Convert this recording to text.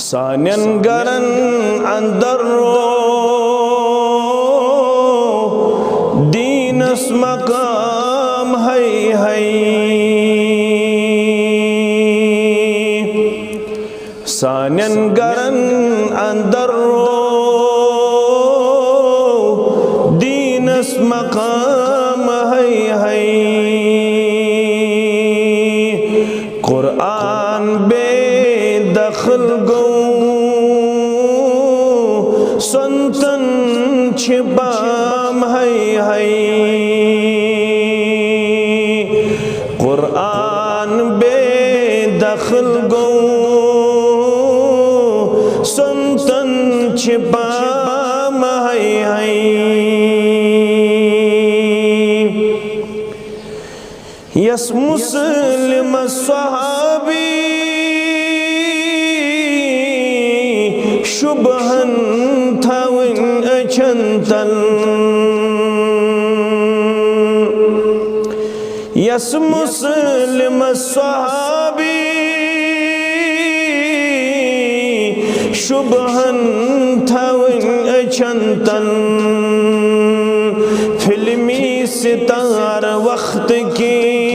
सानियन गरन अंदर दीनस मकाम है सानियन गरन अंदर दीनस मकाम है कुरान बेदखल गो संतन छिपाम है कुरान बेदखल गो संतन छिपाम है यस मुस्लिम सहाबी शुबहन थवन अचंतल यस मुस्लिम सहाबी शुबहन थवन अचंतल फिल्मी सितार वक्त की